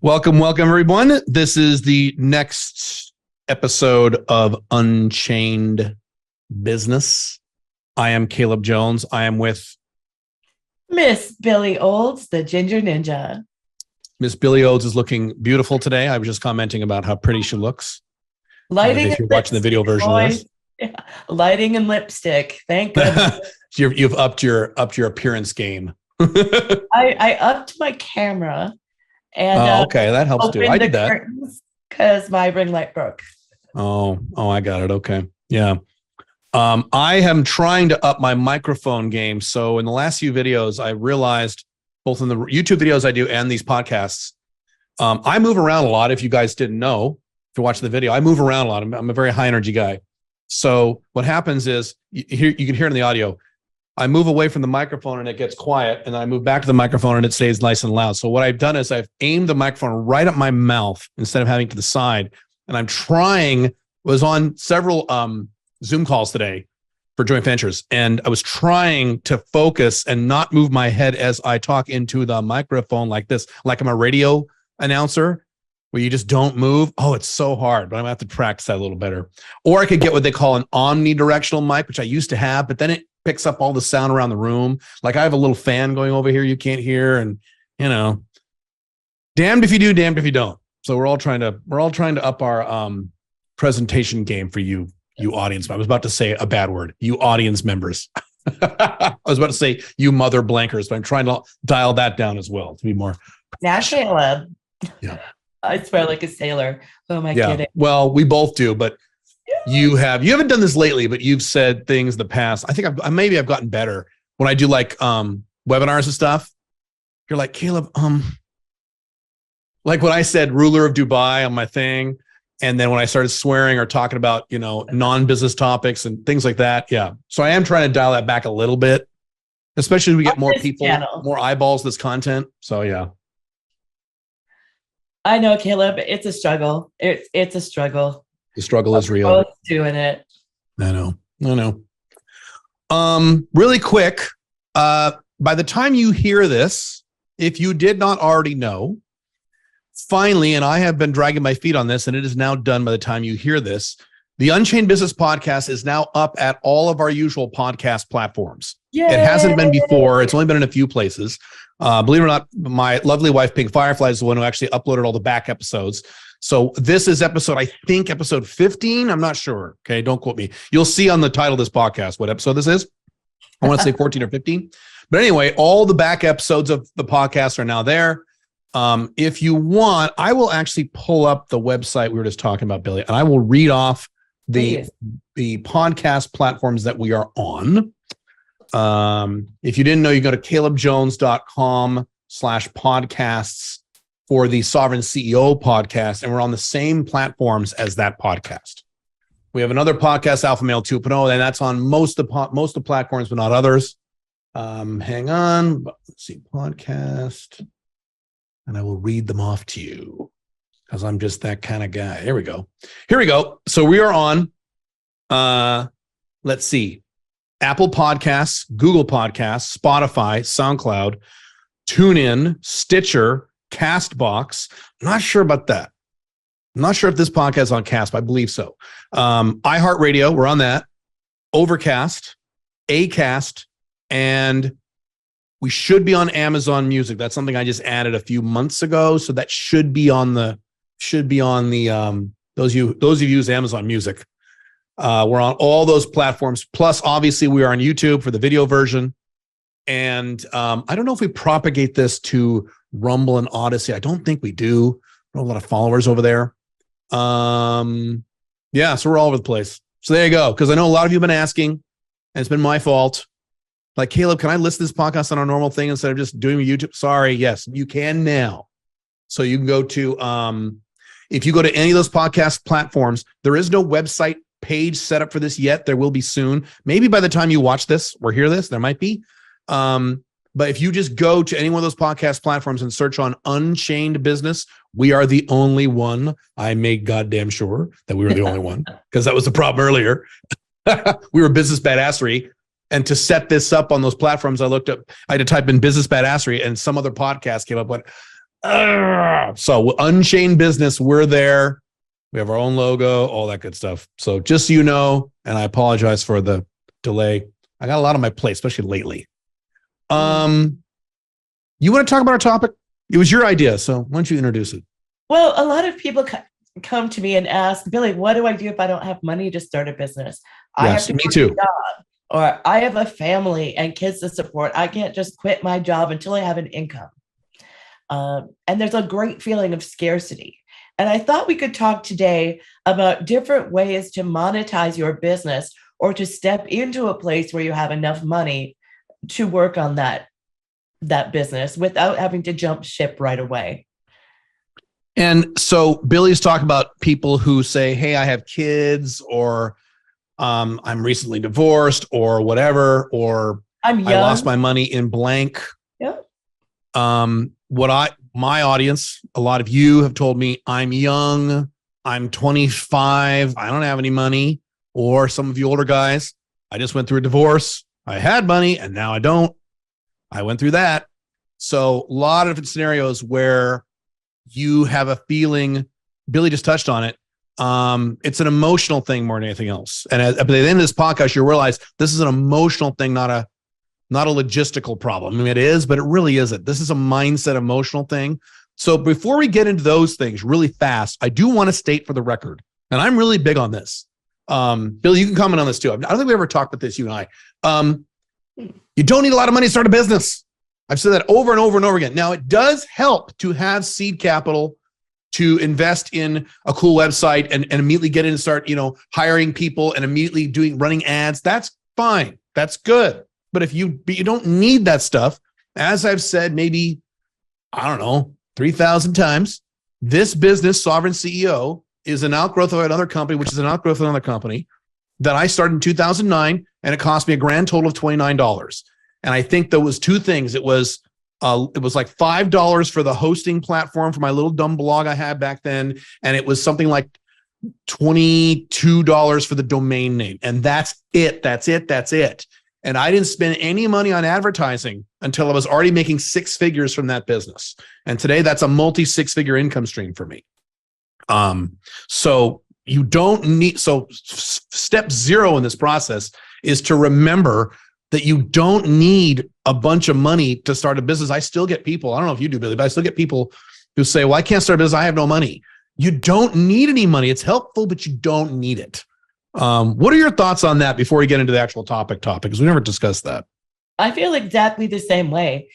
Welcome, everyone. This is the next episode of Unchained Business. I am Caleb Jones. I am with Miss Billie Olds, the Ginger Ninja. Miss Billie Olds is looking beautiful today. I was just commenting about how pretty she looks. Lighting if you're watching the video version of this. Yeah. Lighting and lipstick. Thank goodness. You've upped your appearance game. I upped my camera. And okay, that helps too. I did that because my ring light broke. Oh, I got it. Okay, yeah. I am trying to up my microphone game. So in the last few videos, I realized both in the YouTube videos I do and these podcasts, I move around a lot. If you guys didn't know, if you're watching the video, I move around a lot. I'm a very high energy guy. So what happens is you can hear in the audio. I move away from the microphone and it gets quiet, and then I move back to the microphone and it stays nice and loud. So what I've done is I've aimed the microphone right at my mouth instead of having to the side. And was on several Zoom calls today for joint ventures. And I was trying to focus and not move my head as I talk into the microphone like this, like I'm a radio announcer where you just don't move. Oh, it's so hard, but I'm gonna have to practice that a little better. Or I could get what they call an omnidirectional mic, which I used to have, but then it picks up all the sound around the room. Like I have a little fan going over here you can't hear, and damned if you do, damned if you don't. So we're all trying to up our presentation game for you audience. I was about to say a bad word, you audience members. I was about to say you mother blankers, but I'm trying to dial that down as well to be more. Now, Caleb. Yeah. I swear like a sailor. Who am I kidding? Well, we both do, but you haven't done this lately, but you've said things in the past. I think I've gotten better when I do like webinars and stuff. You're like, Caleb, like when I said ruler of Dubai on my thing, and then when I started swearing or talking about, non-business topics and things like that. Yeah. So I am trying to dial that back a little bit, especially as we get more people, more eyeballs to this content. So yeah. I know, Caleb, it's a struggle. It's a struggle. The struggle is real. Both doing it. I know. Really quick, by the time you hear this, if you did not already know, finally, and I have been dragging my feet on this, and it is now done by the time you hear this, the Unchained Business Podcast is now up at all of our usual podcast platforms. Yay! It hasn't been before. It's only been in a few places. Believe it or not, my lovely wife, Pink Firefly, is the one who actually uploaded all the back episodes. So this is episode 15. I'm not sure. Okay, don't quote me. You'll see on the title of this podcast what episode this is. I want to say 14 or 15. But anyway, all the back episodes of the podcast are now there. If you want, I will actually pull up the website we were just talking about, Billie, and I will read off the podcast platforms that we are on. If you didn't know, you go to calebjones.com/podcasts for the Sovereign CEO podcast, and we're on the same platforms as that podcast. We have another podcast, Alpha Male 2.0, and that's on most of the platforms, but not others. Hang on. Let's see, podcast. And I will read them off to you because I'm just that kind of guy. Here we go. So we are on, let's see, Apple Podcasts, Google Podcasts, Spotify, SoundCloud, TuneIn, Stitcher, Castbox. I'm not sure about that. I'm not sure if this podcast is on Cast, but I believe so. iHeartRadio, we're on that. Overcast, Acast, and we should be on Amazon Music. That's something I just added a few months ago, so that should be on the those of you who use Amazon Music. We're on all those platforms. Plus, obviously, we are on YouTube for the video version. And I don't know if we propagate this to Rumble and Odyssey. I don't think we do. We have a lot of followers over there. Yeah, so we're all over the place. So there you go. Because I know a lot of you have been asking, and it's been my fault. Like, Caleb, can I list this podcast on our normal thing instead of just doing YouTube? Sorry, yes, you can now. So you can go to, if you go to any of those podcast platforms, there is no website page set up for this yet. There will be soon. Maybe by the time you watch this or hear this, there might be. But if you just go to any one of those podcast platforms and search on Unchained Business, we are the only one. I made goddamn sure that we were the only one, because that was the problem earlier. We were business badassery. And to set this up on those platforms, I had to type in business badassery and some other podcast came up. But So Unchained business, we're there. We have our own logo, all that good stuff. So just so you know, and I apologize for the delay. I got a lot on my plate, especially lately. You want to talk about our topic? It was your idea, so why don't you introduce it? Well, a lot of people come to me and ask, Billy, what do I do if I don't have money to start a business? I have to me quit too. a job, or I have a family and kids to support. I can't just quit my job until I have an income. And there's a great feeling of scarcity. And I thought we could talk today about different ways to monetize your business or to step into a place where you have enough money to work on that business without having to jump ship right away. And so Billy's talking about people who say, hey, I have kids, or I'm recently divorced, or whatever, or I lost my money in blank. Yeah. My audience, a lot of you have told me I'm young, I'm 25, I don't have any money, or some of you older guys, I just went through a divorce. I had money and now I don't. I went through that. So a lot of different scenarios where you have a feeling. Billy just touched on it. It's an emotional thing more than anything else. And at the end of this podcast, you realize this is an emotional thing, not a logistical problem. I mean, it is, but it really isn't. This is a mindset, emotional thing. So before we get into those things really fast, I do want to state for the record, and I'm really big on this. Billy, you can comment on this too. I don't think we ever talked about this, you and I. You don't need a lot of money to start a business. I've said that over and over and over again. Now, it does help to have seed capital to invest in a cool website and immediately get in and start, hiring people and immediately running ads. That's fine. That's good. But if you don't need that stuff, as I've said, maybe, 3,000 times, this business, Sovereign CEO, is an outgrowth of another company, which is an outgrowth of another company that I started in 2009, and it cost me a grand total of $29. And I think there was two things. It was like $5 for the hosting platform for my little dumb blog I had back then, and it was something like $22 for the domain name. And that's it. And I didn't spend any money on advertising until I was already making six figures from that business. And today that's a multi-six-figure income stream for me. So you don't need, step zero in this process is to remember that you don't need a bunch of money to start a business. I still get people, I don't know if you do, Billy, but I still get people who say, well, I can't start a business, I have no money. You don't need any money. It's helpful, but you don't need it. What are your thoughts on that before we get into the actual topic? Because we never discussed that. I feel exactly the same way.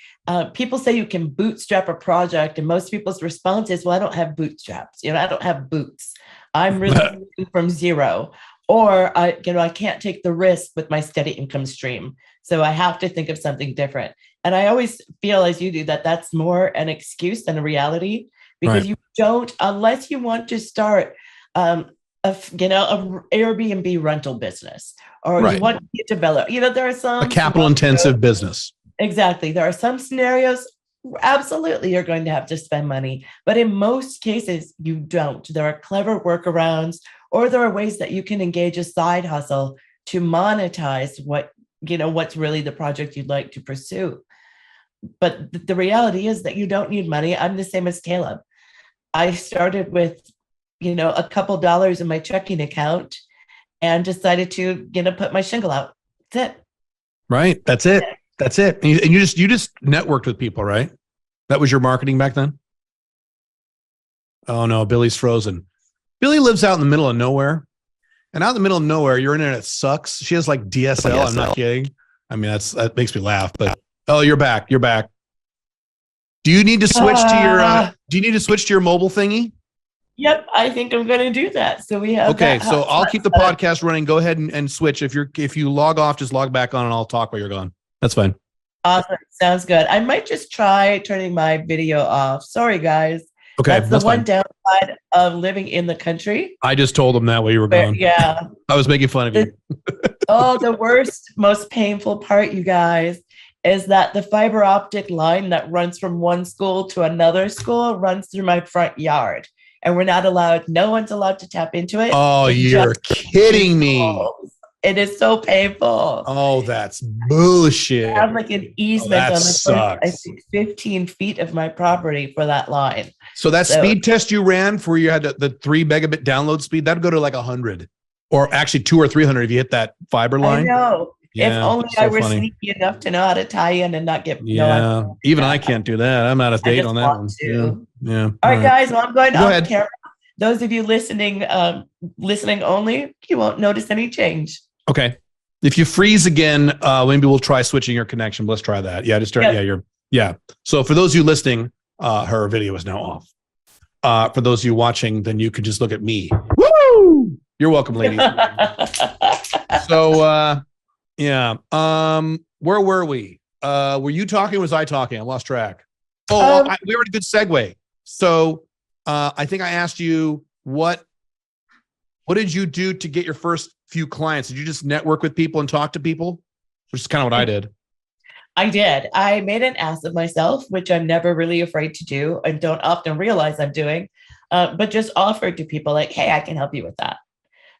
People say you can bootstrap a project, and most people's response is, well, I don't have bootstraps. I don't have boots. I'm really from zero. Or I can't take the risk with my steady income stream. So I have to think of something different. And I always feel, as you do, that that's more an excuse than a reality, because you don't, unless you want to start a Airbnb rental business, or you want to develop, there are some a capital intensive business. Exactly. There are some scenarios, absolutely, you're going to have to spend money, but in most cases you don't. There are clever workarounds, or there are ways that you can engage a side hustle to monetize what's really the project you'd like to pursue. But the reality is that you don't need money. I'm the same as Caleb. I started with a couple dollars in my checking account and decided to, put my shingle out. That's it. Right. That's it. And you just networked with people, right? That was your marketing back then? Oh no, Billy's frozen. Billy lives out in the middle of nowhere. And out in the middle of nowhere, your internet sucks. She has like DSL. I'm not kidding. I mean, that makes me laugh, but you're back. Do you need to switch to your mobile thingy? Yep, I think I'm going to do that. So we have. Okay, so I'll keep the podcast running. Go ahead and switch. If you log off, just log back on, and I'll talk while you're gone. That's fine. Awesome, sounds good. I might just try turning my video off. Sorry, guys. Okay, that's the one downside of living in the country. I just told them that while you were gone. Yeah, I was making fun of you. The worst, most painful part, you guys, is that the fiber optic line that runs from one school to another school runs through my front yard. And we're not allowed, no one's allowed to tap into it. Oh, you're kidding me. It is so painful. Oh, that's bullshit. I have like an easement on the first, I sucks. think, 15 feet of my property for that line. So that speed test you ran for you had the 3 megabit download speed, that'd go to like 100, or actually 200 or 300 if you hit that fiber line. I know. Yeah, if only so I were funny. sneaky enough to know how to tie in and not get. Yeah, even I can't do that. I'm out of date just on that want one. to. Yeah. All right, guys. Well, I'm going Go off ahead. camera. Those of you listening, listening only, you won't notice any change. Okay. If you freeze again, maybe we'll try switching your connection. Let's try that. Yeah, just start. Yep. Yeah. So for those of you listening, her video is now off. For those of you watching, then you can just look at me. Woo! You're welcome, ladies. So yeah. Where were we? Were you talking or was I talking? I lost track. Oh, we were in a good segue. So I think I asked you what did you do to get your first few clients? Did you just network with people and talk to people? Which is kind of what I did. I did. I made an ass of myself, which I'm never really afraid to do and don't often realize I'm doing, but just offered to people like, hey, I can help you with that.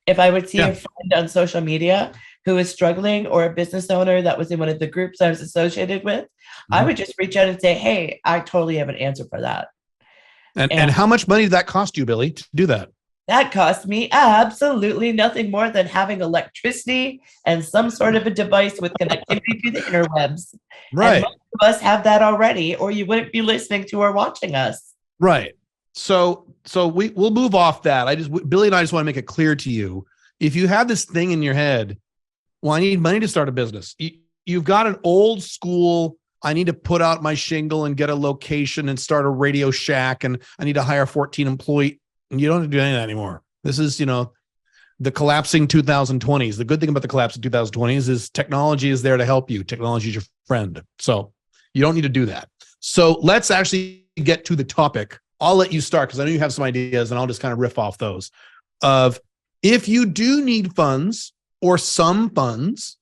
If I would see a friend on social media who is struggling, or a business owner that was in one of the groups I was associated with, I would just reach out and say, hey, I totally have an answer for that. And how much money did that cost you, Billie, to do that? That cost me absolutely nothing more than having electricity and some sort of a device with connectivity to the interwebs. Right. And most of us have that already, or you wouldn't be listening to or watching us. Right. So we'll move off that. Billie and I just want to make it clear to you. If you have this thing in your head, well, I need money to start a business. You've got an old school, I need to put out my shingle and get a location and start a Radio Shack, and I need to hire 14 employees. And you don't have to do any of that anymore. This is, the collapsing 2020s. The good thing about the collapsing 2020s is technology is there to help you. Technology is your friend. So you don't need to do that. So let's actually get to the topic. I'll let you start because I know you have some ideas, and I'll just kind of riff off those. Of if you do need funds or some funds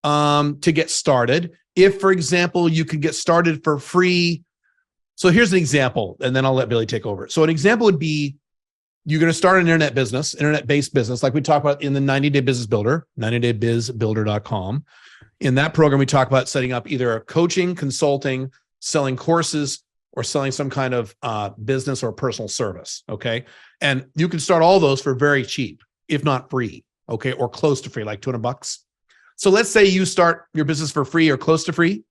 to get started, if, for example, you could get started for free. So here's an example, and then I'll let Billie take over. So an example would be, you're going to start an internet-based business, like we talk about in the 90-Day Business Builder, 90daybizbuilder.com. In that program, we talk about setting up either coaching, consulting, selling courses, or selling some kind of business or personal service, okay? And you can start all those for very cheap, if not free, okay? Or close to free, like $200. So let's say you start your business for free or close to free,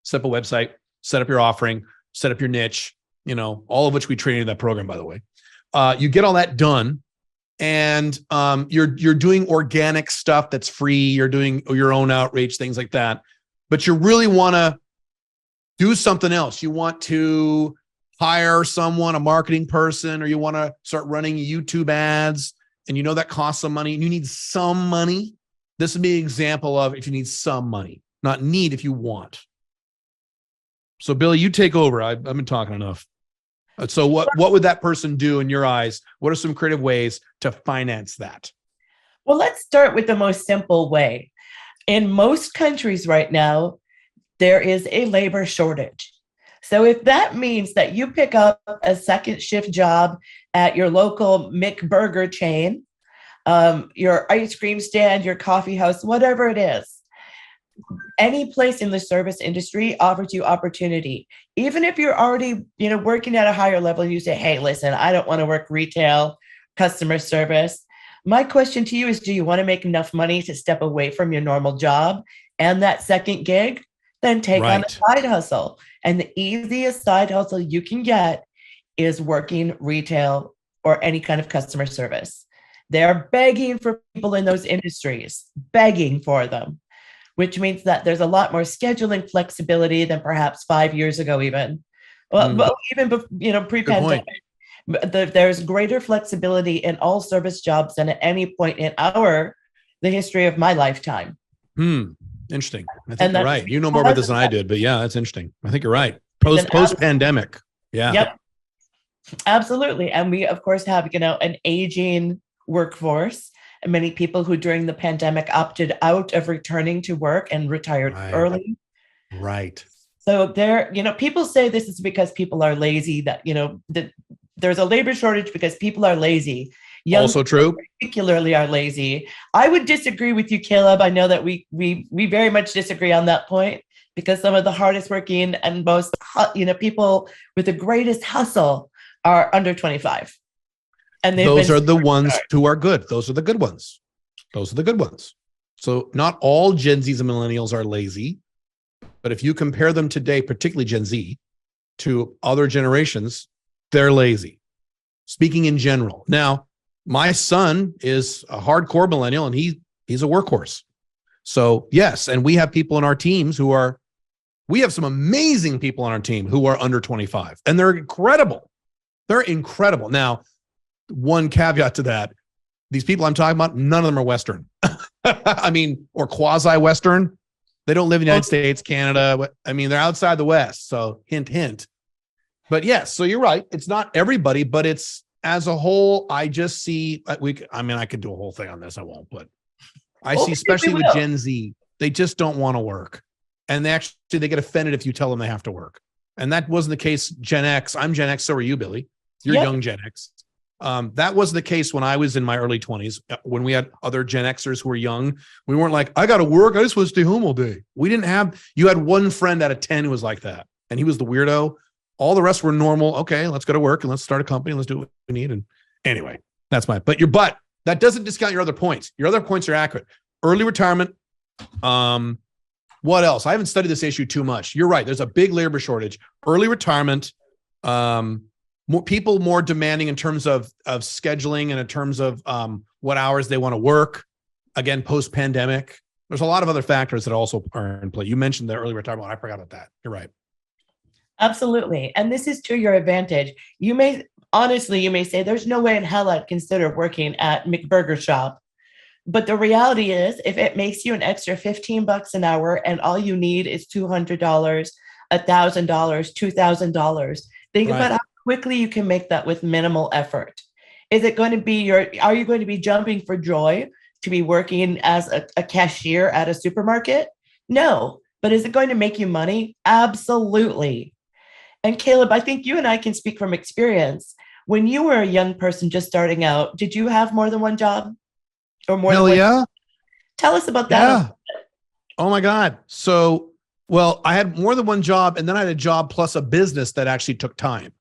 set up a website, set up your offering, set up your niche, all of which we train in that program, by the way. You get all that done, and you're doing organic stuff that's free. You're doing your own outreach, things like that. But you really want to do something else. You want to hire someone, a marketing person, or you want to start running YouTube ads, and that costs some money, and you need some money. This would be an example of if you need some money, not need if you want. So Billie, you take over. I've been talking enough. So what would that person do in your eyes? What are some creative ways to finance that? Well, let's start with the most simple way. In most countries right now, there is a labor shortage. So if that means that you pick up a second shift job at your local McBurger chain, your ice cream stand, your coffee house, whatever it is, any place in the service industry offers you opportunity. Even if you're already, working at a higher level, and you say, hey, listen, I don't want to work retail, customer service. My question to you is, do you want to make enough money to step away from your normal job and that second gig? Then take on a side hustle. And the easiest side hustle you can get is working retail or any kind of customer service. They're begging for people in those industries, begging for them, which means that there's a lot more scheduling flexibility than perhaps 5 years ago, even. Well, even pre-pandemic. There's greater flexibility in all service jobs than at any point in the history of my lifetime. Interesting. I think you're right. You know more about this than I did, but yeah, that's interesting. I think you're right. Post-pandemic. Yeah. Yep. Absolutely. And we, of course, have, an aging workforce, and many people who during the pandemic opted out of returning to work and retired early. Right. So people say this is because people are lazy, that, that there's a labor shortage because people are lazy. Young Also true. particularly are lazy. I would disagree with you, Caleb. I know that we very much disagree on that point, because some of the hardest working and most, people with the greatest hustle are under 25. And those are the ones who are good. Those are the good ones. Those are the good ones. So not all Gen Zs and millennials are lazy, but if you compare them today, particularly Gen Z, to other generations, they're lazy. Speaking in general. Now, my son is a hardcore millennial and he's a workhorse. So yes, and we have people in our teams we have some amazing people on our team who are under 25, and they're incredible. They're incredible. Now, one caveat to that, these people I'm talking about, none of them are Western. I mean, or quasi-Western. They don't live in the United States, Canada. I mean, they're outside the West. So hint, hint. But yes, so you're right. It's not everybody, but it's as a whole, I just see, I could do a whole thing on this. I won't, but I see, especially with Gen Z, they just don't want to work. And they get offended if you tell them they have to work. And that wasn't the case Gen X. I'm Gen X. So are you, Billy. You're young Gen X. That wasn't the case when I was in my early 20s, when we had other Gen Xers who were young. We weren't like, I got to work. I just want to stay home all day. You had one friend out of 10 who was like that. And he was the weirdo. All the rest were normal. Okay, let's go to work and let's start a company. Let's do what we need. And anyway, that's but that doesn't discount your other points. Your other points are accurate. Early retirement. What else? I haven't studied this issue too much. You're right. There's a big labor shortage. Early retirement. More demanding in terms of scheduling and in terms of what hours they want to work. Again, post-pandemic. There's a lot of other factors that also are in play. You mentioned the early retirement. I forgot about that. You're right. Absolutely. And this is to your advantage. You may say there's no way in hell I'd consider working at McBurger Shop. But the reality is, if it makes you an extra $15 an hour and all you need is $200, $1,000, $2,000, think about how quickly you can make that with minimal effort. Are you going to be jumping for joy to be working as a cashier at a supermarket? No. But is it going to make you money? Absolutely. And Caleb, I think you and I can speak from experience. When you were a young person just starting out, did you have more than one job? Or more than one? Yeah. Tell us about that. Yeah. Oh my God. So, I had more than one job, and then I had a job plus a business that actually took time.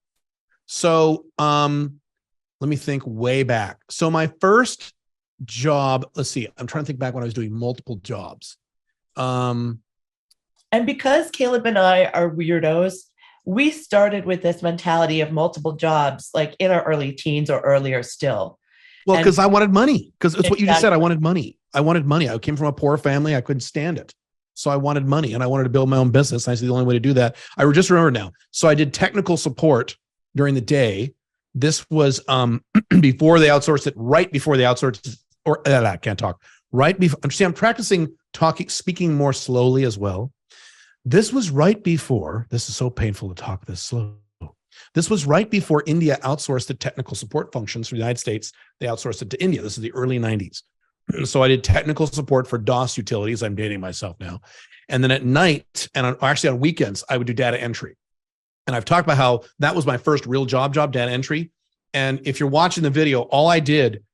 So let me think way back. So my first job, let's see, I'm trying to think back when I was doing multiple jobs. And because Caleb and I are weirdos, we started with this mentality of multiple jobs, like in our early teens or earlier still. Well, because I wanted money. Because it's what you just said. I wanted money. I came from a poor family. I couldn't stand it. So I wanted money and I wanted to build my own business. I said the only way to do that. I just remember now. So I did technical support during the day. This was before they outsourced it, right before they outsourced, I can't talk. Right before, I'm practicing speaking more slowly as well. This was right before, this is so painful to talk this slow. This was right before India outsourced the technical support functions from the United States. They outsourced it to India. This is the early 90s. So I did technical support for DOS utilities. I'm dating myself now. And then at night, and actually on weekends, I would do data entry. And I've talked about how that was my first real job, data entry. And if you're watching the video, all I did,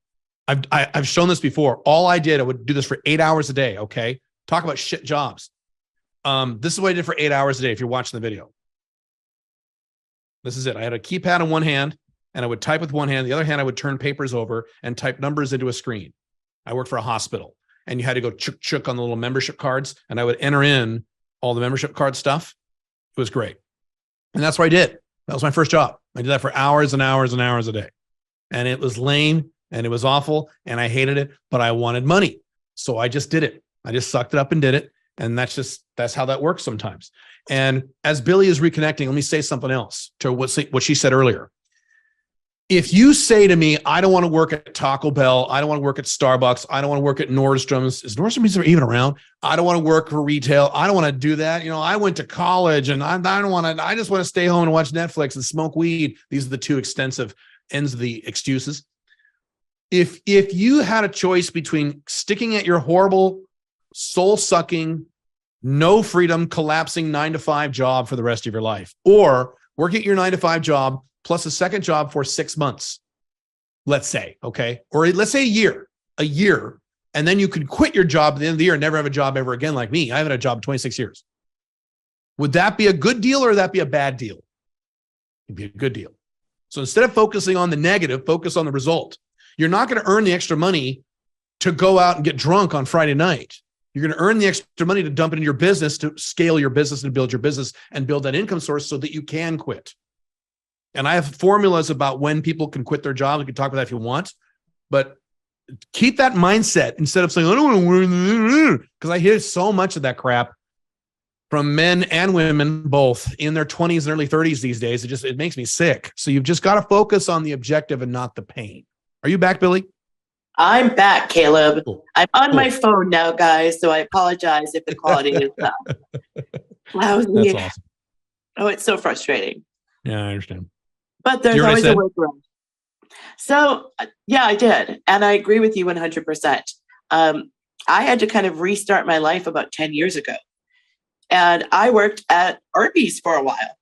I've shown this before. I would do this for 8 hours a day. Okay. Talk about shit jobs. This is what I did for 8 hours a day. If you're watching the video, this is it. I had a keypad in one hand and I would type with one hand. The other hand, I would turn papers over and type numbers into a screen. I worked for a hospital and you had to go chook on the little membership cards. And I would enter in all the membership card stuff. It was great. And that's what I did. That was my first job. I did that for hours and hours and hours a day. And it was lame and it was awful and I hated it, but I wanted money. So I just did it. I just sucked it up and did it. And that's how that works sometimes. And as Billy is reconnecting, let me say something else to what she said earlier. If you say to me, I don't want to work at Taco Bell, I don't want to work at Starbucks, I don't want to work at Nordstrom's. Is Nordstrom's even around? I don't want to work for retail. I don't want to do that. I went to college and I just want to stay home and watch Netflix and smoke weed. These are the two extensive ends of the excuses. If you had a choice between sticking at your horrible, soul-sucking, no freedom, collapsing 9-to-5 job for the rest of your life, or working at your 9-to-5 job plus a second job for 6 months, let's say, okay, or let's say a year, and then you could quit your job at the end of the year and never have a job ever again like me. I haven't had a job in 26 years. Would that be a good deal or would that be a bad deal? It'd be a good deal. So instead of focusing on the negative, focus on the result. You're not going to earn the extra money to go out and get drunk on Friday night. You're going to earn the extra money to dump it in your business, to scale your business and build your business and build that income source so that you can quit. And I have formulas about when people can quit their job. We can talk about that if you want, but keep that mindset instead of saying, I don't want to work, because I hear so much of that crap from men and women, both in their 20s and early 30s these days. It makes me sick. So you've just got to focus on the objective and not the pain. Are you back, Billie? I'm back, Caleb. Cool. I'm on my phone now, guys, so I apologize if the quality is lousy. That's awesome. Oh, it's so frustrating. Yeah, I understand. But there's always a workaround. So, yeah, I did. And I agree with you 100%. I had to kind of restart my life about 10 years ago. And I worked at Arby's for a while.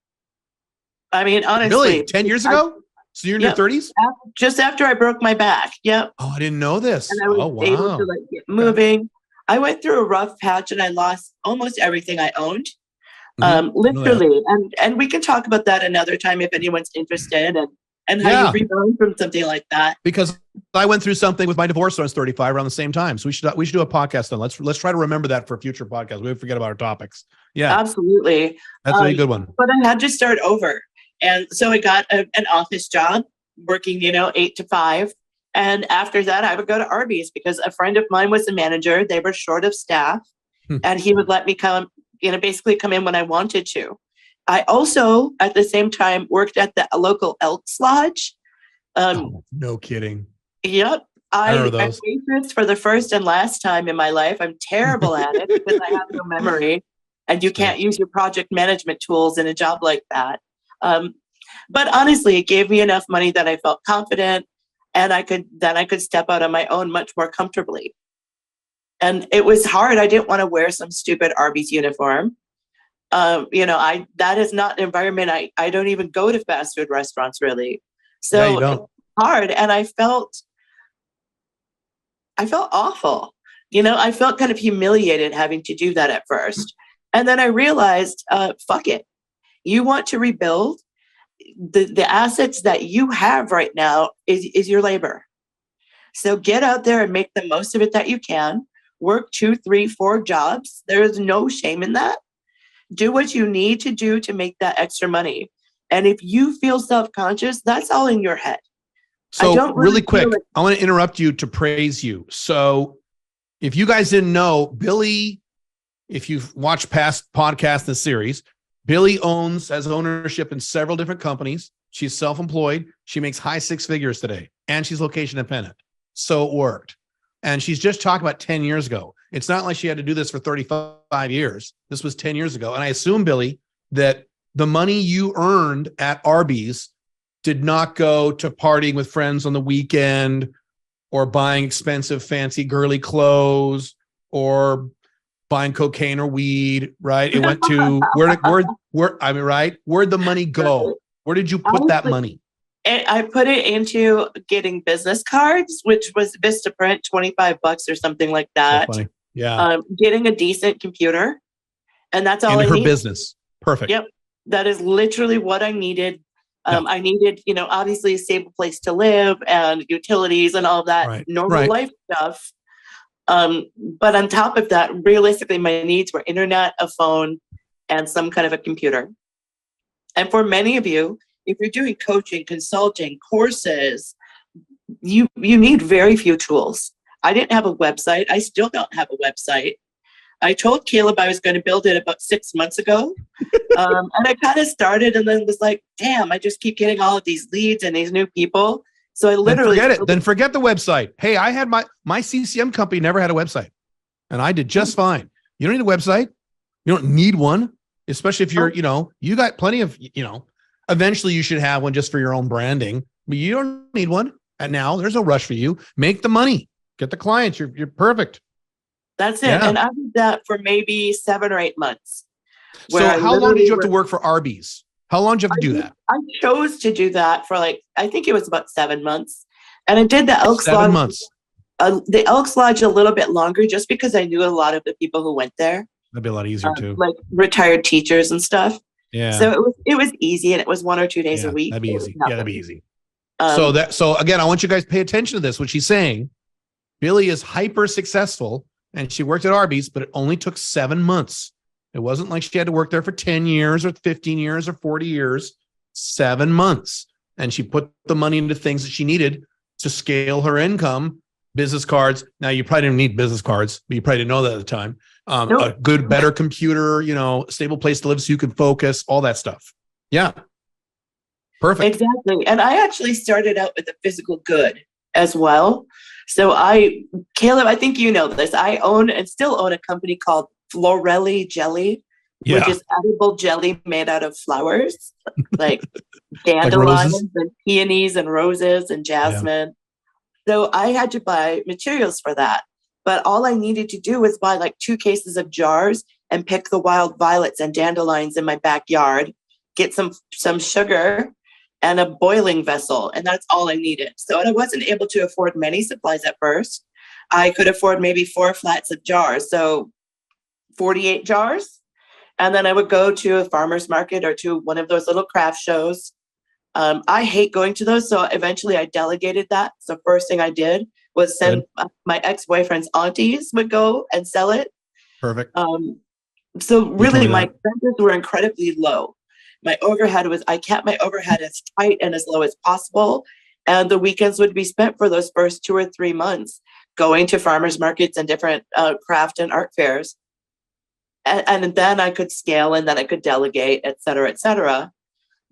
I mean, honestly. Really? 10 years ago? So you're in your 30s? Just after I broke my back. Yep. Oh, I didn't know this. And I was able to get moving. Okay. I went through a rough patch and I lost almost everything I owned. Literally. And we can talk about that another time if anyone's interested and how you rebound from something like that. Because I went through something with my divorce when I was 35 around the same time. So we should do a podcast on. Let's try to remember that for future podcasts. We forget about our topics. Yeah. Absolutely. That's a really good one. But I had to start over. And so I got an office job working, 8 to 5. And after that, I would go to Arby's because a friend of mine was the manager. They were short of staff and he would let me come, basically come in when I wanted to. I also, at the same time, worked at the local Elks Lodge. No kidding. Yep. I waitress for the first and last time in my life. I'm terrible at it because I have no memory and you can't use your project management tools in a job like that. But honestly, it gave me enough money that I felt confident and I could step out on my own much more comfortably. And it was hard. I didn't want to wear some stupid Arby's uniform. That is not an environment. I don't even go to fast food restaurants really. So it's hard. And I felt awful. I felt kind of humiliated having to do that at first. And then I realized, fuck it. You want to rebuild the assets that you have right now is your labor. So get out there and make the most of it that you can. Work 2, 3, 4 jobs. There's no shame in that. Do what you need to do to make that extra money. And if you feel self-conscious, that's all in your head. So really quick, I want to interrupt you to praise you. So if you guys didn't know, Billie, if you've watched past podcasts in the series, Billie has ownership in several different companies. She's self-employed. She makes high 6 figures today, and she's location independent. So it worked. And she's just talking about 10 years ago. It's not like she had to do this for 35 years. This was 10 years ago. And I assume, Billie, that the money you earned at Arby's did not go to partying with friends on the weekend or buying expensive, fancy, girly clothes or buying cocaine or weed, right? It went to where'd the money go? Where did you put that money? I put it into getting business cards, which was Vistaprint, $25 or something like that. So funny. Yeah. Getting a decent computer. And that's all I needed. Her business. Perfect. Yep. That is literally what I needed. I needed, obviously a stable place to live and utilities and all of that normal life stuff. But on top of that, realistically, my needs were internet, a phone, and some kind of a computer. And for many of you, if you're doing coaching, consulting, courses, you need very few tools. I didn't have a website. I still don't have a website. I told Caleb I was going to build it about 6 months ago. And I kind of started and then was like, damn, I just keep getting all of these leads and these new people. So I literally Then forget the website. Hey, I had my CCM company never had a website and I did just fine. You don't need a website. You don't need one, especially if you're, you got plenty of, eventually you should have one just for your own branding, but you don't need one. And now there's no rush for you. Make the money, get the clients. You're perfect. That's it. Yeah. And I did that for maybe 7 or 8 months. So how long did you have to work for Arby's? How long did you have to do that? I chose to do that for I think it was about 7 months. And I did the Elks 7 Lodge. months. The Elks Lodge a little bit longer, just because I knew a lot of the people who went there. That'd be a lot easier too. Like retired teachers and stuff. Yeah. So it was easy, and it was 1 or 2 days a week. That'd be easy. Yeah, that'd be easy. So again, I want you guys to pay attention to this. What she's saying, Billie is hyper successful, and she worked at Arby's, but it only took 7 months. It wasn't like she had to work there for 10 years or 15 years or 40 years. 7 months. And she put the money into things that she needed to scale her income. Business cards. Now, you probably didn't need business cards, but you probably didn't know that at the time. Nope. A good, better computer, stable place to live so you can focus, all that stuff. Yeah. Perfect. Exactly. And I actually started out with a physical good as well. So Caleb, I think you know this. I own and still own a company called Florelli Jelly, which is edible jelly made out of flowers, like dandelions and peonies and roses and jasmine. Yeah. So I had to buy materials for that. But all I needed to do was buy like 2 cases of jars and pick the wild violets and dandelions in my backyard, get some sugar and a boiling vessel. And that's all I needed. So I wasn't able to afford many supplies at first. I could afford maybe 4 flats of jars. So 48 jars. And then I would go to a farmer's market or to one of those little craft shows. I hate going to those. So eventually I delegated that. So first thing I did was send my ex-boyfriend's aunties would go and sell it. Perfect. So really my expenses were incredibly low. I kept my overhead as tight and as low as possible. And the weekends would be spent for those first 2 or 3 months going to farmers markets and different craft and art fairs. And then I could scale, and then I could delegate, et cetera, et cetera.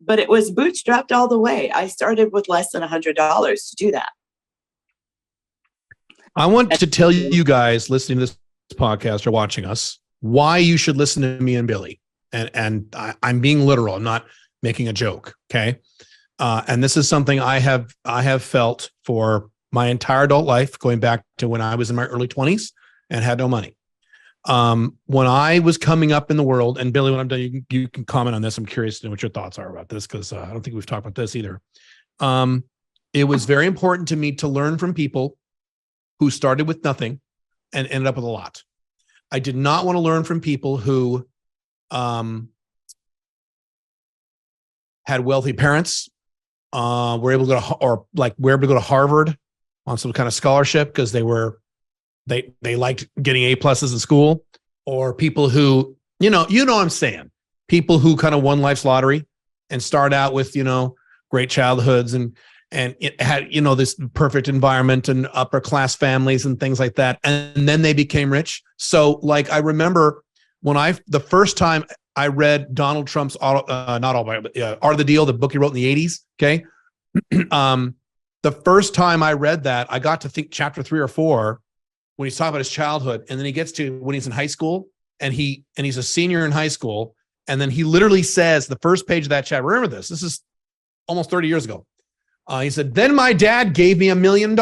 But it was bootstrapped all the way. I started with less than $100 to do that. I want to tell you guys listening to this podcast or watching us why you should listen to me and Billie. And I'm being literal. I'm not making a joke. Okay. And this is something I have felt for my entire adult life, going back to when I was in my early 20s and had no money. When I was coming up in the world, and Billie, when I'm done, you can comment on this. I'm curious to know what your thoughts are about this, because I don't think we've talked about this either. It was very important to me to learn from people who started with nothing and ended up with a lot. I did not want to learn from people who had wealthy parents, were able to go to Harvard on some kind of scholarship because they liked getting A+ in school, or people who, you know what I'm saying, people who kind of won life's lottery and start out with, great childhoods and it had, this perfect environment and upper class families and things like that. And then they became rich. So like, I remember when the first time I read Donald Trump's Art of the Deal, the book he wrote in the 80s. Okay. The first time I read that, I got to think chapter 3 or 4 when he's talking about his childhood. And then he gets to when he's in high school and he's a senior in high school. And then he literally says, the first page of that chapter, remember this is almost 30 years ago. He said, then my dad gave me $1 million,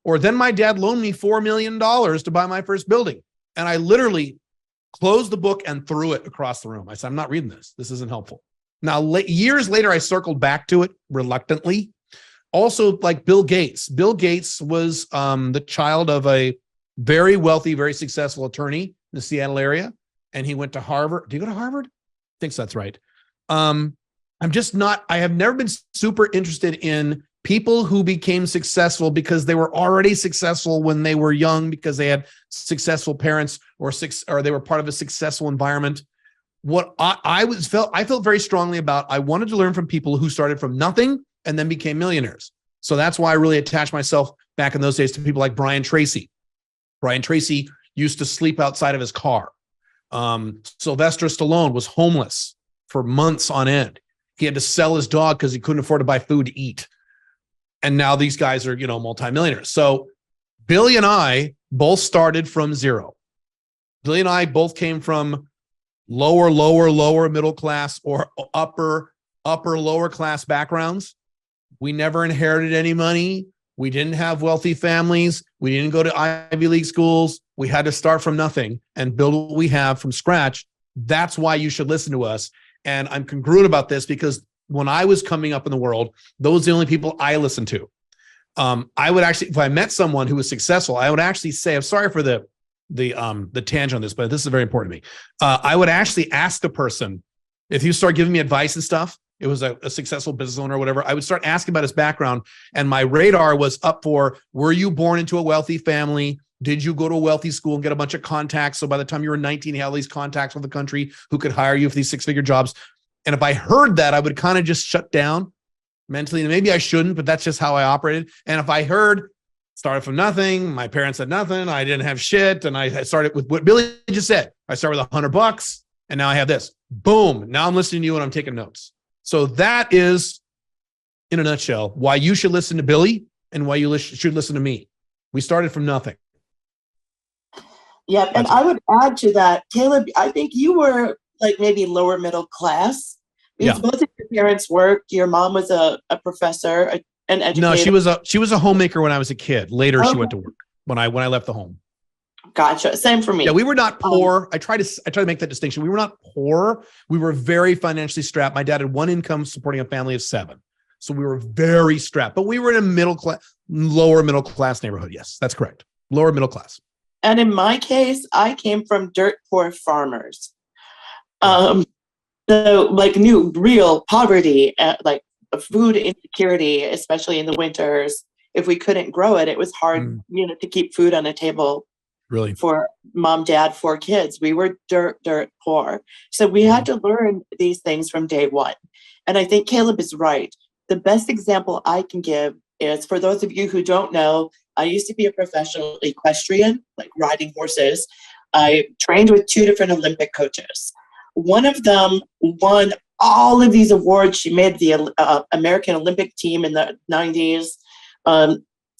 or then my dad loaned me $4 million to buy my first building. And I literally closed the book and threw it across the room. I said, I'm not reading this. This isn't helpful. Now, years later, I circled back to it reluctantly. Also, like Bill Gates. Bill Gates was the child of a very wealthy, very successful attorney in the Seattle area. And he went to Harvard. Do you go to Harvard? I think that's right. I have never been super interested in people who became successful because they were already successful when they were young, because they had successful parents or they were part of a successful environment. What I felt very strongly about, I wanted to learn from people who started from nothing and then became millionaires. So that's why I really attached myself back in those days to people like Brian Tracy. Brian Tracy used to sleep outside of his car. Sylvester Stallone was homeless for months on end. He had to sell his dog because he couldn't afford to buy food to eat. And now these guys are, multimillionaires. So Billie and I both started from zero. Billie and I both came from lower middle class or upper lower class backgrounds. We never inherited any money. We didn't have wealthy families. We didn't go to Ivy League schools. We had to start from nothing and build what we have from scratch. That's why you should listen to us. And I'm congruent about this because when I was coming up in the world, those are the only people I listened to. I would actually, if I met someone who was successful, I would actually say, I'm sorry for the tangent on this, but this is very important to me. I would actually ask the person, if you start giving me advice and stuff, it was a successful business owner or whatever, I would start asking about his background. And my radar was up for, were you born into a wealthy family? Did you go to a wealthy school and get a bunch of contacts? So by the time you were 19, you had all these contacts with the country who could hire you for these 6-figure jobs. And if I heard that, I would kind of just shut down mentally. And maybe I shouldn't, but that's just how I operated. And if I heard, started from nothing, my parents had nothing, I didn't have shit, and I started with what Billy just said. I started with $100, and now I have this. Boom. Now I'm listening to you and I'm taking notes. So that is, in a nutshell, why you should listen to Billy and why you should listen to me. We started from nothing. Yeah, and I would add to that, Caleb, I think you were like maybe lower middle class. Because both of your parents worked. Your mom was a professor, an educator. No, she was a homemaker when I was a kid. Later, she went to work when I left the home. Gotcha. Same for me. Yeah, we were not poor. I try to make that distinction. We were not poor. We were very financially strapped. My dad had one income supporting a family of 7. So we were very strapped, but we were in a lower middle class neighborhood. Yes, that's correct. Lower middle class. And in my case, I came from dirt poor farmers. So like real poverty, like food insecurity, especially in the winters. If we couldn't grow it, it was hard, to keep food on the table. Really? For mom, dad, 4 kids. We were dirt poor. So we had to learn these things from day one. And I think Caleb is right. The best example I can give is, for those of you who don't know, I used to be a professional equestrian, like riding horses. I trained with 2 different Olympic coaches. One of them won all of these awards. She made the American Olympic team in the 90s.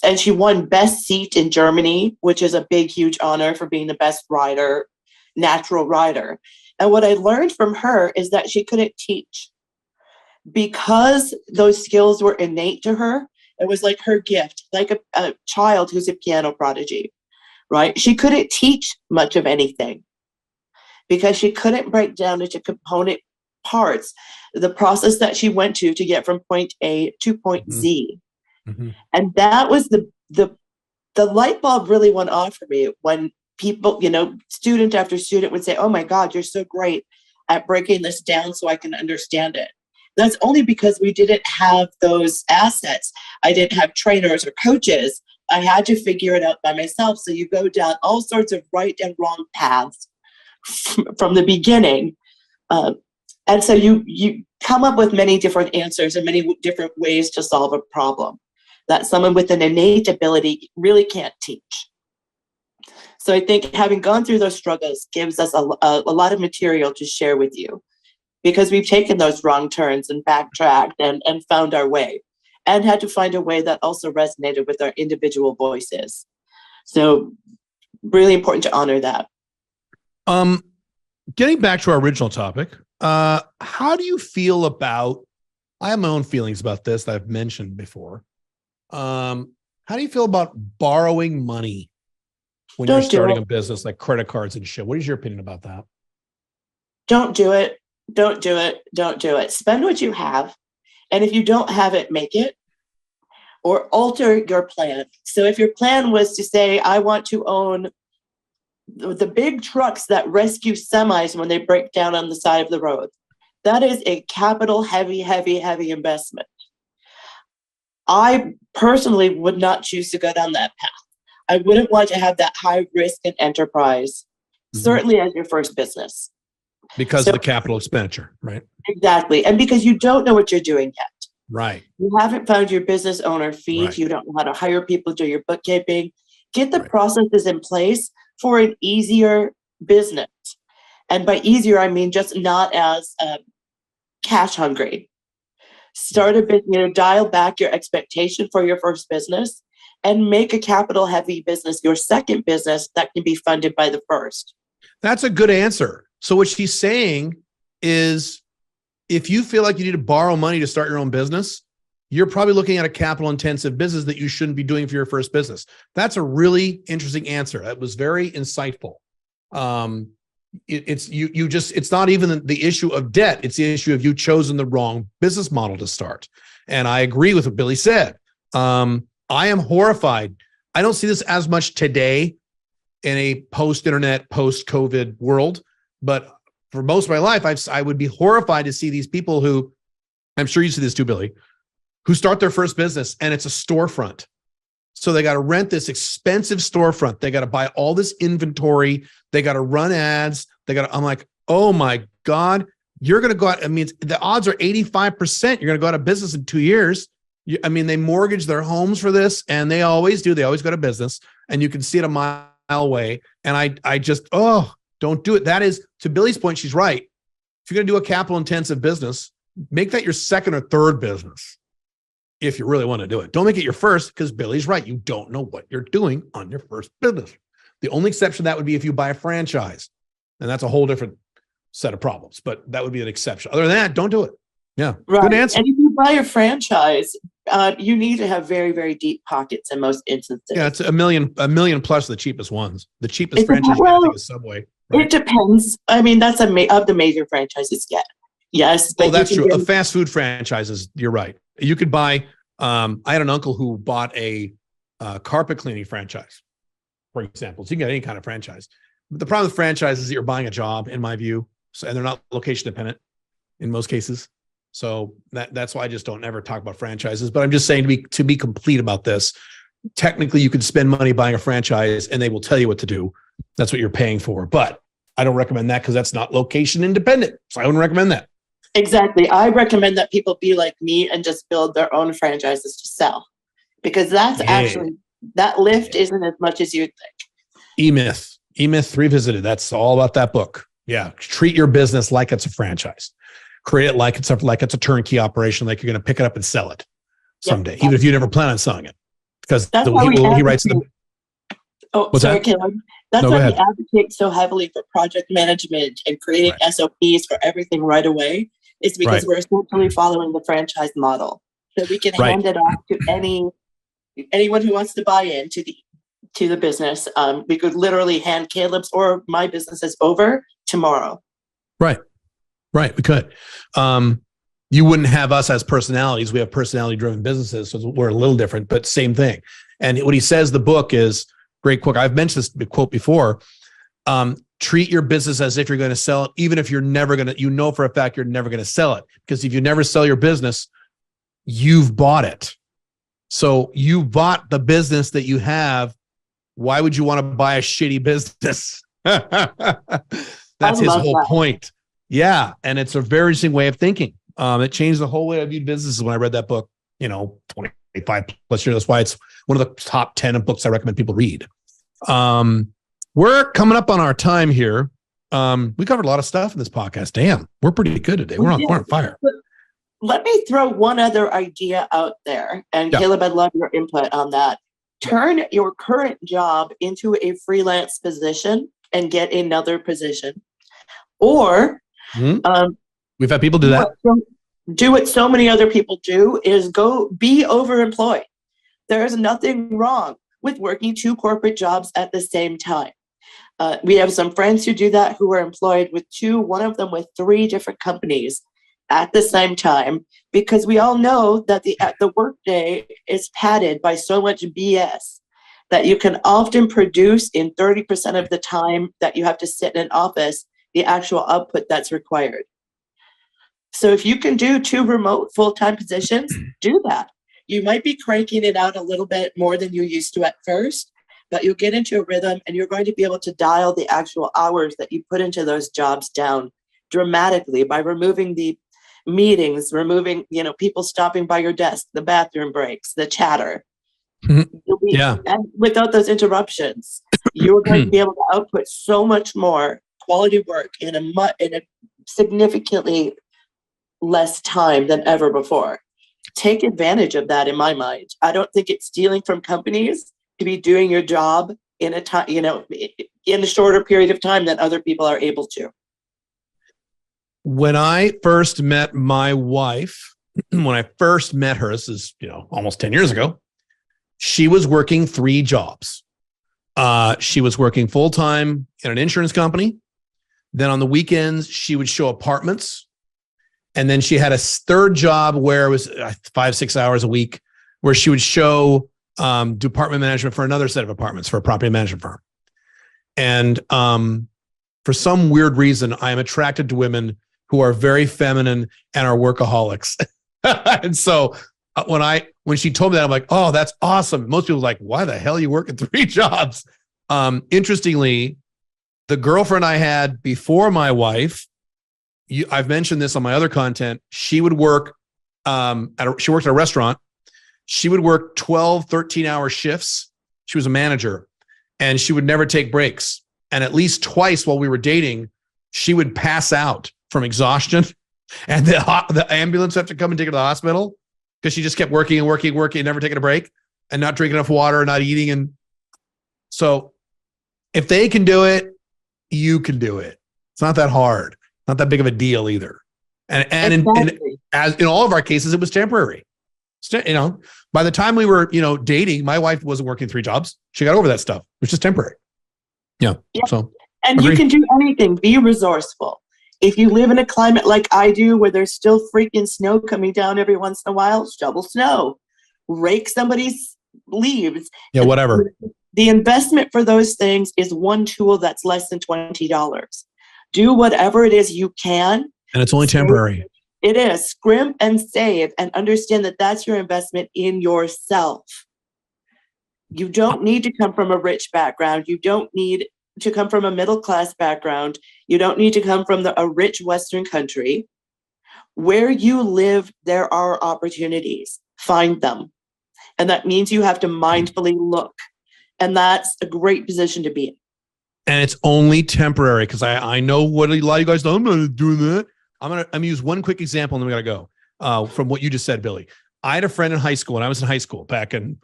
And she won best seat in Germany, which is a big, huge honor for being the best rider, natural rider. And what I learned from her is that she couldn't teach. Because those skills were innate to her, it was like her gift, like a child who's a piano prodigy, right? She couldn't teach much of anything because she couldn't break down into component parts the process that she went to get from point A to point Z. Mm-hmm. And that was the light bulb really went off for me when people, student after student would say, "Oh my God, you're so great at breaking this down so I can understand it." That's only because we didn't have those assets. I didn't have trainers or coaches. I had to figure it out by myself. So you go down all sorts of right and wrong paths from the beginning. And so you come up with many different answers and many different ways to solve a problem that someone with an innate ability really can't teach. So I think having gone through those struggles gives us a lot of material to share with you, because we've taken those wrong turns and backtracked and found our way and had to find a way that also resonated with our individual voices. So really important to honor that. Getting back to our original topic, how do you feel about, I have my own feelings about this that I've mentioned before. How do you feel about borrowing money when you're starting a business, like credit cards and shit? What is your opinion about that? Don't do it. Don't do it. Don't do it. Spend what you have. And if you don't have it, make it or alter your plan. So if your plan was to say, I want to own the big trucks that rescue semis when they break down on the side of the road, that is a capital heavy investment. I personally would not choose to go down that path. I wouldn't want to have that high risk and enterprise, certainly as your first business. Because of the capital expenditure, right? Exactly. And because you don't know what you're doing yet. Right. You haven't found your business owner feet. Right. You don't know how to hire people to do your bookkeeping. Get the processes in place for an easier business. And by easier, I mean just not as cash hungry. Start a business, dial back your expectation for your first business and make a capital heavy business your second business that can be funded by the first. That's a good answer. So what she's saying is, if you feel like you need to borrow money to start your own business, you're probably looking at a capital intensive business that you shouldn't be doing for your first business. That's a really interesting answer. That was very insightful. It's not even the issue of debt. It's the issue of you chosen the wrong business model to start. And I agree with what Billy said. I am horrified. I don't see this as much today in a post-internet, post-COVID world, but for most of my life, I would be horrified to see these people who, I'm sure you see this too, Billy, who start their first business and it's a storefront. So they got to rent this expensive storefront. They got to buy all this inventory. They got to run ads. I'm like, oh my God, you're going to go out. I mean, the odds are 85%. You're going to go out of business in 2 years. They mortgage their homes for this, and they always do. They always go to business, and you can see it a mile away. And I just, don't do it. That is, to Billy's point, she's right. If you're going to do a capital intensive business, make that your second or third business. If you really want to do it, don't make it your first, because Billy's right. You don't know what you're doing on your first business. The only exception to that would be if you buy a franchise, and that's a whole different set of problems, but that would be an exception. Other than that, don't do it. Yeah. Right. Good answer. And if you buy a franchise, you need to have very, very deep pockets in most instances. Yeah, it's a million plus the cheapest ones. The cheapest franchise I think is Subway. Right? It depends. I mean, that's of the major franchises. Yeah. Yes. Oh, that's true. Of fast food franchises, you're right. You could buy, I had an uncle who bought a carpet cleaning franchise, for example. So you can get any kind of franchise. But the problem with franchises is that you're buying a job, in my view, and they're not location dependent in most cases. So that's why I just don't ever talk about franchises. But I'm just saying, to be complete about this, technically you could spend money buying a franchise and they will tell you what to do. That's what you're paying for. But I don't recommend that because that's not location independent. So I wouldn't recommend that. Exactly. I recommend that people be like me and just build their own franchises to sell, because that's actually, that lift isn't as much as you'd think. E-Myth Revisited. That's all about that book. Yeah. Treat your business like it's a franchise. Create it like it's a turnkey operation, like you're going to pick it up and sell it someday, even if you never plan on selling it. Because he writes the. Oh, sorry, Caleb. That's why we advocate so heavily for project management and creating SOPs for everything right away. It's because we're essentially following the franchise model, so we can hand it off to anyone who wants to buy into the business. We could literally hand Caleb's or my businesses over tomorrow. Right. We could. You wouldn't have us as personalities. We have personality-driven businesses, so we're a little different, but same thing. And what he says, the book is great quote. I've mentioned this quote before. Treat your business as if you're going to sell it, even if you're never going to, for a fact you're never going to sell it. Because if you never sell your business, you've bought it. So you bought the business that you have. Why would you want to buy a shitty business? That's his whole point. Yeah. And it's a very interesting way of thinking. It changed the whole way I viewed businesses when I read that book, 25 plus years. That's why it's one of the top 10 books I recommend people read. We're coming up on our time here. We covered a lot of stuff in this podcast. Damn, we're pretty good today. We're on fire. Let me throw one other idea out there. And Caleb, I'd love your input on that. Turn your current job into a freelance position and get another position. Or we've had people do that. Do what so many other people do is go be overemployed. There is nothing wrong with working 2 corporate jobs at the same time. We have some friends who do that, who are employed with 2, one of them with 3 different companies at the same time, because we all know that the workday is padded by so much BS that you can often produce in 30% of the time that you have to sit in an office the actual output that's required. So if you can do 2 remote full-time positions, do that. You might be cranking it out a little bit more than you used to at first, but you'll get into a rhythm and you're going to be able to dial the actual hours that you put into those jobs down dramatically by removing the meetings, removing, people stopping by your desk, the bathroom breaks, the chatter. And without those interruptions, you're going to be able to output so much more quality work in a significantly less time than ever before. Take advantage of that. In my mind, I don't think it's stealing from companies to be doing your job in a time, in a shorter period of time than other people are able to. When I first met my wife, this is, almost 10 years ago, she was working 3 jobs. She was working full-time in an insurance company. Then on the weekends, she would show apartments. And then she had a third job where it was 5-6 hours a week, where she would show do apartment management for another set of apartments for a property management firm. And for some weird reason, I am attracted to women who are very feminine and are workaholics. And so when she told me that, I'm like, oh, that's awesome. Most people are like, why the hell are you working 3 jobs? Interestingly, the girlfriend I had before my wife, I've mentioned this on my other content. She would work she worked at a restaurant. She would work 12, 13-hour shifts. She was a manager, and she would never take breaks. And at least twice while we were dating, she would pass out from exhaustion, and the ambulance would have to come and take her to the hospital because she just kept working and working and working and never taking a break and not drinking enough water, not eating. And so if they can do it, you can do it. It's not that hard. Not that big of a deal either. And exactly. As in all of our cases, it was temporary. By the time we were, dating, my wife wasn't working 3 jobs. She got over that stuff. It was just temporary. Yeah. So, and you can do anything. Be resourceful. If you live in a climate like I do, where there's still freaking snow coming down every once in a while, shovel snow, rake somebody's leaves. Yeah, whatever. The investment for those things is one tool that's less than $20. Do whatever it is you can. And it's only temporary. It is. Scrimp and save and understand that that's your investment in yourself. You don't need to come from a rich background. You don't need to come from a middle-class background. You don't need to come from a rich Western country. Where you live, there are opportunities. Find them. And that means you have to mindfully look. And that's a great position to be in. And it's only temporary, because I know what a lot of you guys know. I'm not doing that. I'm gonna use one quick example, and then we gotta go from what you just said, Billy. I had a friend in high school, and I was in high school back in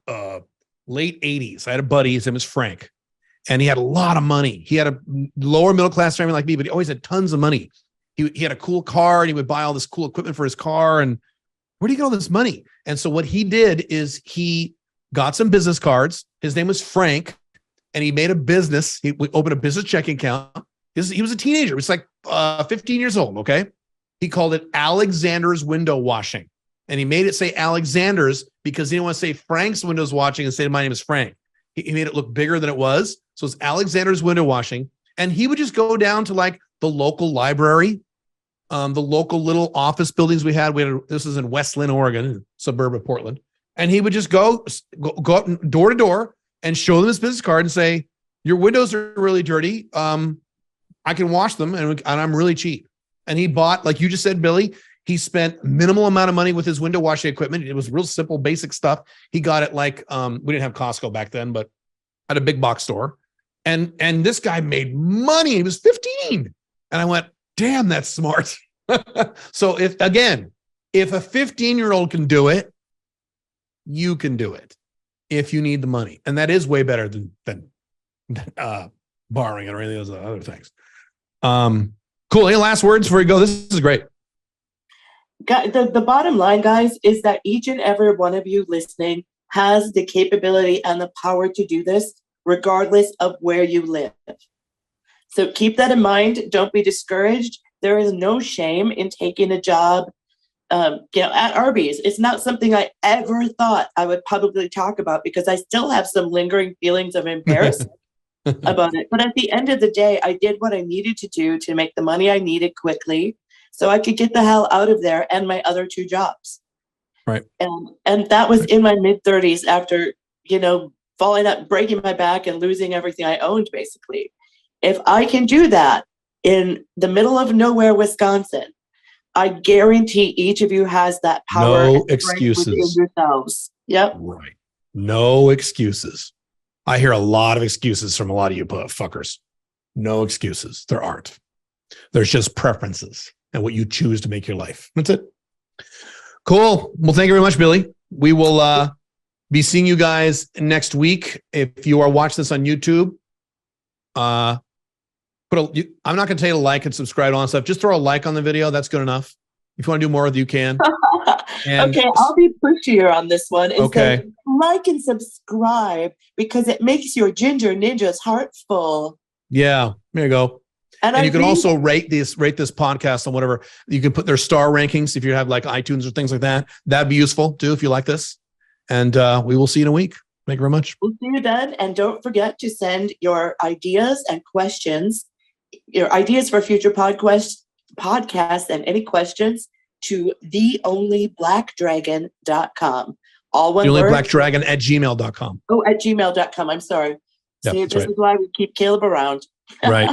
late 80s. I had a buddy, his name was Frank, and he had a lot of money. He had a lower middle class family like me, but he always had tons of money. He had a cool car, and he would buy all this cool equipment for his car. And where do you get all this money? And so what he did is he got some business cards. His name was Frank, and he made a business. He opened a business checking account. He was a teenager. He was like 15 years old, okay? He called it Alexander's Window Washing. And he made it say Alexander's because he didn't want to say Frank's Windows Washing and say, my name is Frank. He made it look bigger than it was. So it's Alexander's Window Washing. And he would just go down to like the local library, the local little office buildings we had. This is in West Lynn, Oregon, suburb of Portland. And he would just go up door to door and show them his business card and say, your windows are really dirty. I can wash them, and I'm really cheap. And he bought, like you just said, Billy, he spent minimal amount of money with his window washing equipment. It was real simple, basic stuff. He got it like, we didn't have Costco back then, but at a big box store. And this guy made money. He was 15. And I went, damn, that's smart. So if a 15-year-old can do it, you can do it if you need the money. And that is way better than borrowing it or any of those other things. Cool. Any last words before we go? This is great. The bottom line, guys, is that each and every one of you listening has the capability and the power to do this, regardless of where you live. So keep that in mind. Don't be discouraged. There is no shame in taking a job at Arby's. It's not something I ever thought I would publicly talk about because I still have some lingering feelings of embarrassment about it. But at the end of the day, I did what I needed to do to make the money I needed quickly so I could get the hell out of there and my other 2 jobs. Right. And that was in my mid-30s after, falling up, breaking my back and losing everything I owned, basically. If I can do that in the middle of nowhere, Wisconsin, I guarantee each of you has that power. No excuses. Within yourselves. Yep. Right. No excuses. I hear a lot of excuses from a lot of you fuckers. No excuses. There aren't. There's just preferences and what you choose to make your life. That's it. Cool. Well, thank you very much, Billy. We will be seeing you guys next week. If you are watching this on YouTube, I'm not going to tell you to like and subscribe and all that stuff. Just throw a like on the video. That's good enough. If you want to do more, you can. Okay, I'll be pushier on this one. Okay. Like and subscribe because it makes your Ginger Ninja's heart full. Yeah, there you go. And you can also rate this podcast on whatever. You can put their star rankings if you have like iTunes or things like that. That'd be useful too if you like this. And we will see you in a week. Thank you very much. We'll see you then. And don't forget to send your ideas and questions, your ideas for future podcasts and any questions to theonlyblackdragon.com. All one word. theonlyblackdragon@gmail.com. Oh, at gmail.com. I'm sorry. Yep, See, this is why we keep Caleb around. Right.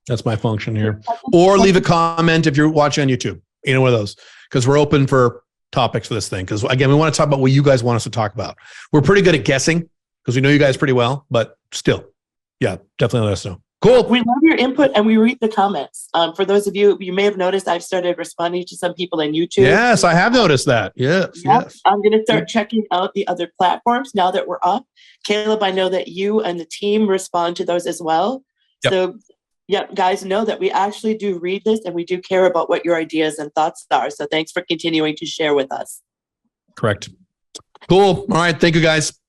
That's my function here. Or leave a comment if you're watching on YouTube. Either one of those. Because we're open for topics for this thing. Because again, we want to talk about what you guys want us to talk about. We're pretty good at guessing because we know you guys pretty well, but still, yeah, definitely let us know. Cool. We love your input and we read the comments. For those of you, you may have noticed I've started responding to some people on YouTube. Yes, I have noticed that. Yes. Yes. I'm going to start checking out the other platforms now that we're up. Caleb, I know that you and the team respond to those as well. Yep. So, guys, know that we actually do read this and we do care about what your ideas and thoughts are. So thanks for continuing to share with us. Correct. Cool. All right. Thank you, guys.